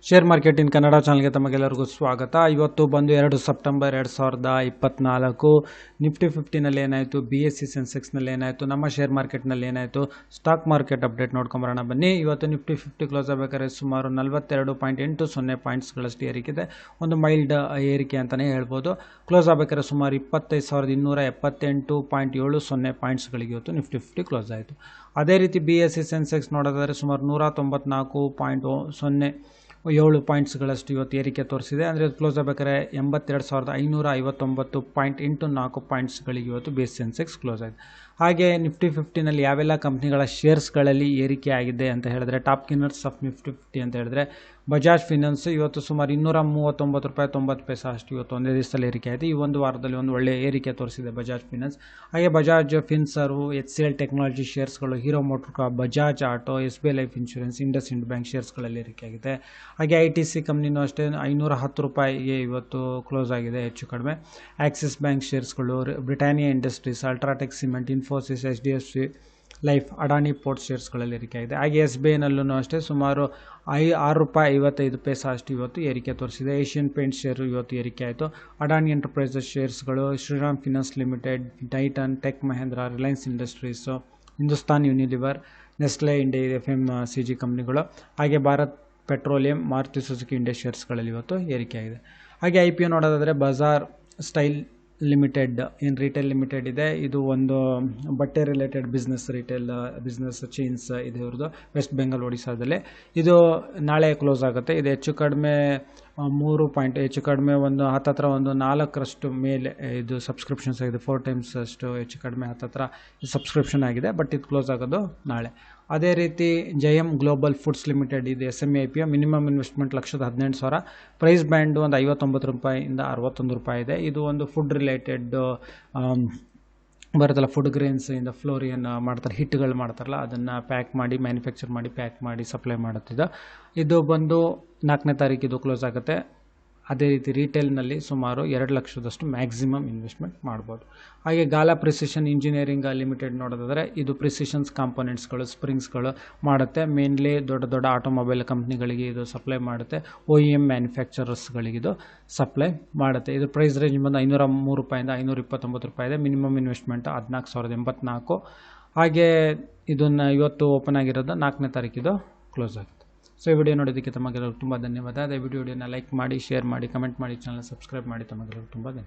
Share market in Kannada ಚಾನಲ್ಗೆ ತಮಗೆಲ್ಲರಿಗೂ ಸ್ವಾಗತ. ಇವತ್ತು ಬಂದು 2 ಸೆಪ್ಟೆಂಬರ್ 2024. ನಿಫ್ಟಿ 50ನಲ್ಲಿ ಏನಾಯಿತು, BSE ಸೆನ್ಸೆಕ್ಸ್ನಲ್ಲಿ ಏನಾಯಿತು, ನಮ್ಮ ಶೇರ್ ಮಾರ್ಕೆಟ್ನಲ್ಲಿ ಏನಾಯಿತು, ಸ್ಟಾಕ್ ಮಾರ್ಕೆಟ್ ಅಪ್ಡೇಟ್ ನೋಡ್ಕೊಂಬರೋಣ ಬನ್ನಿ. ಇವತ್ತು ನಿಫ್ಟಿ 50 ಕ್ಲೋಸ್ ಆಗಬೇಕಾದ್ರೆ ಸುಮಾರು 42.80 ಪಾಯಿಂಟ್ಸ್ಗಳಷ್ಟು ಏರಿಕೆ, ಒಂದು ಮೈಲ್ಡ್ ಏರಿಕೆ ಅಂತಲೇ ಹೇಳ್ಬೋದು. ಕ್ಲೋಸ್ ಆಗಬೇಕಾದ್ರೆ ಸುಮಾರು 25,278.70 ಪಾಯಿಂಟ್ಸ್ಗಳಿಗೆ ಇವತ್ತು ನಿಫ್ಟಿ 50 ಕ್ಲೋಸ್ ಆಯಿತು. ಅದೇ ರೀತಿ BSE ಸೆನ್ಸೆಕ್ಸ್ ನೋಡೋದಾದರೆ ಸುಮಾರು 194.07 ಪಾಯಿಂಟ್ಸ್ಗಳಷ್ಟು ಇವತ್ತು ಏರಿಕೆ ತೋರಿಸಿದೆ. ಅಂದರೆ ಕ್ಲೋಸ್ ಆಗಬೇಕಾದ್ರೆ 82,559.84 ಪಾಯಿಂಟ್ಸ್ಗಳಿಗೆ ಇವತ್ತು BSE ಸೆನ್ಸೆಕ್ಸ್ ಕ್ಲೋಸ್ ಆಯಿತು. ಹಾಗೆ ನಿಫ್ಟಿ 50ನಲ್ಲಿ ಯಾವೆಲ್ಲ ಕಂಪ್ನಿಗಳ ಶೇರ್ಸ್ಗಳಲ್ಲಿ ಏರಿಕೆ ಆಗಿದೆ ಅಂತ ಹೇಳಿದ್ರೆ, ಟಾಪ್ ಗೆನ್ನರ್ಸ್ ಆಫ್ ನಿಫ್ಟಿ 50 ಅಂತ ಹೇಳಿದ್ರೆ ಬಜಾಜ್ ಫಿನಾನ್ಸ್ ಇವತ್ತು ಸುಮಾರು 239.90 ರೂಪಾಯಿ ಅಷ್ಟು ಇವತ್ತು ಒಂದೇ ದಿವಸದಲ್ಲಿ ಏರಿಕೆ ಆಯಿತು. ಈ ಒಂದು ವಾರದಲ್ಲಿ ಒಂದು ಒಳ್ಳೆಯ ಏರಿಕೆ ತೋರಿಸಿದೆ ಬಜಾಜ್ ಫಿನಾನ್ಸ್. ಹಾಗೆ ಬಜಾಜ್ ಫಿನ್ಸರ್ವ್, HCL ಟೆಕ್ನಾಲಜಿ ಶೇರ್ಸ್ಗಳು, hero motor, Bajaj auto, SBI life insurance, IndusInd bank ಶೇರ್ಸ್ಗಳಲ್ಲಿ ಏರಿಕೆ ಆಗಿದೆ. ಹಾಗೆ ITC ಕಂಪ್ನಿನೂ ಅಷ್ಟೇ 510 ರೂಪಾಯಿಗೆ ಇವತ್ತು ಕ್ಲೋಸ್ ಆಗಿದೆ ಹೆಚ್ಚು ಕಡಿಮೆ. ಆಕ್ಸಿಸ್ ಬ್ಯಾಂಕ್ ಶೇರ್ಸ್ಗಳು, Britannia industries, UltraTech cement, Infosys, HDFC life, Adani port ಶೇರ್ಸ್ಗಳಲ್ಲಿ ಏರಿಕೆ ಆಗಿದೆ. ಹಾಗೆ SBIನಲ್ಲೂ ಅಷ್ಟೇ ಸುಮಾರು 6.55 ರೂಪಾಯಿ ಅಷ್ಟು ಇವತ್ತು ಏರಿಕೆ ತೋರಿಸಿದೆ. ಏಷ್ಯನ್ ಪೇಂಟ್ ಶೇರು ಇವತ್ತು ಏರಿಕೆ ಆಯಿತು. ಅಡಾನಿ ಎಂಟರ್ಪ್ರೈಸಸ್ ಶೇರ್ಸ್ಗಳು, Shriram finance limited, Titan, tech Mahindra, Reliance industries, Hindustan Unilever, Nestle India, FMCG ಕಂಪ್ನಿಗಳು, ಹಾಗೆ Bharat petroleum, Maruti Suzuki India ಶೇರ್ಸ್ಗಳಲ್ಲಿ ಇವತ್ತು ಏರಿಕೆ ಆಗಿದೆ. ಹಾಗೆ IPO ನೋಡೋದಾದರೆ ಬಜಾರ್ ಸ್ಟೈಲ್ ಲಿಮಿಟೆಡ್ ಏನು ರಿಟೇಲ್ ಲಿಮಿಟೆಡ್ ಇದೆ, ಇದು ಒಂದು ಬಟ್ಟೆ ರಿಲೇಟೆಡ್ ಬಿಸ್ನೆಸ್ ಚೈನ್ಸ್ ಇದೆ ಇವ್ರದ್ದು, ವೆಸ್ಟ್ ಬೆಂಗಾಲ್ ಒಡಿಶಾದಲ್ಲಿ. ಇದು ನಾಳೆ ಕ್ಲೋಸ್ ಆಗುತ್ತೆ. ಇದು ಹೆಚ್ಚು ಕಡಿಮೆ 3 ಪಾಯಿಂಟ್ ಹೆಚ್ಚು ಕಡಿಮೆ ಒಂದು ಹತ್ತತ್ರ ಒಂದು 4ರಷ್ಟು ಮೇಲೆ ಇದು ಸಬ್ಸ್ಕ್ರಿಪ್ಷನ್ಸ್ ಆಗಿದೆ. 4 times ಅಷ್ಟು ಹೆಚ್ಚು ಕಡಿಮೆ ಹತ್ತತ್ರ ಸಬ್ಸ್ಕ್ರಿಪ್ಷನ್ ಆಗಿದೆ. ಬಟ್ ಇದು ಕ್ಲೋಸ್ ಆಗೋದು ನಾಳೆ. ಅದೇ ರೀತಿ ಜಯಮ್ ಗ್ಲೋಬಲ್ ಫುಡ್ಸ್ ಲಿಮಿಟೆಡ್ ಇದು SME IPO. Minimum investment 1,18,000. Price band ಒಂದು 59 ರೂಪಾಯಿಂದ 61 ರೂಪಾಯಿ ಇದೆ. ಇದು ಒಂದು ಫುಡ್ ರಿಲೇಟೆಡ್ ಬರುತ್ತಲ್ಲ, ಫುಡ್ ಗ್ರೇನ್ಸಿಂದ ಫ್ಲೋರಿಯನ್ ಮಾಡ್ತಾರೆ, ಹಿಟ್ಗಳು ಮಾಡ್ತಾರಲ್ಲ, ಅದನ್ನು ಮ್ಯಾನುಫ್ಯಾಕ್ಚರ್ ಮಾಡಿ ಪ್ಯಾಕ್ ಮಾಡಿ ಸಪ್ಲೈ ಮಾಡುತ್ತಿದ್ದು. ಇದು ಬಂದು 4ನೇ ತಾರೀಕು ಇದು ಕ್ಲೋಸ್ ಆಗುತ್ತೆ. ಅದೇ ರೀತಿ ರಿಟೇಲ್ನಲ್ಲಿ ಸುಮಾರು 2 ಲಕ್ಷದಷ್ಟು ಮ್ಯಾಕ್ಸಿಮಮ್ ಇನ್ವೆಸ್ಟ್ಮೆಂಟ್ ಮಾಡ್ಬೋದು. ಹಾಗೆ ಗಾಲಾ ಪ್ರಿಸಿಷನ್ ಇಂಜಿನಿಯರಿಂಗ್ ಲಿಮಿಟೆಡ್ ನೋಡೋದಾದರೆ ಇದು ಪ್ರಿಸಿಷನ್ಸ್ ಕಾಂಪೊನೆಂಟ್ಸ್ಗಳು, ಸ್ಪ್ರಿಂಗ್ಸ್ಗಳು ಮಾಡುತ್ತೆ. ಮೇನ್ಲಿ ದೊಡ್ಡ ಆಟೋಮೊಬೈಲ್ ಕಂಪ್ನಿಗಳಿಗೆ ಇದು ಸಪ್ಲೈ ಮಾಡುತ್ತೆ. OEM ಮ್ಯಾನುಫ್ಯಾಕ್ಚರರ್ಸ್ಗಳಿಗೆ ಇದು ಸಪ್ಲೈ ಮಾಡುತ್ತೆ. ಇದು ಪ್ರೈಸ್ ರೇಂಜ್ ಬಂದು 503 ರೂಪಾಯಿಂದ 529 ರೂಪಾಯಿ ಇದೆ. Minimum investment 14,084. ಹಾಗೆ ಇದನ್ನು ಇವತ್ತು ಓಪನ್ ಆಗಿರೋದು 4ನೇ ತಾರೀಕಿದು ಕ್ಲೋಸ್ ಆಗುತ್ತೆ. ಸೊ ಈ ವಿಡಿಯೋ ನೋಡೋದಕ್ಕೆ ತಮಗೆಲ್ಲರಿಗೂ ತುಂಬ ಧನ್ಯವಾದ. ದಯವಿಟ್ಟು ವಿಡಿಯೋನ ಲೈಕ್ ಮಾಡಿ, ಶೇರ್ ಮಾಡಿ, ಕಮೆಂಟ್ ಮಾಡಿ, ಚಾನಲ್ ಸಬ್ಸ್ಕ್ರೈಬ್ ಮಾಡಿ. ತಮಗೆಲ್ಲರಿಗೂ ತುಂಬ ಧನ್ಯವಾದ.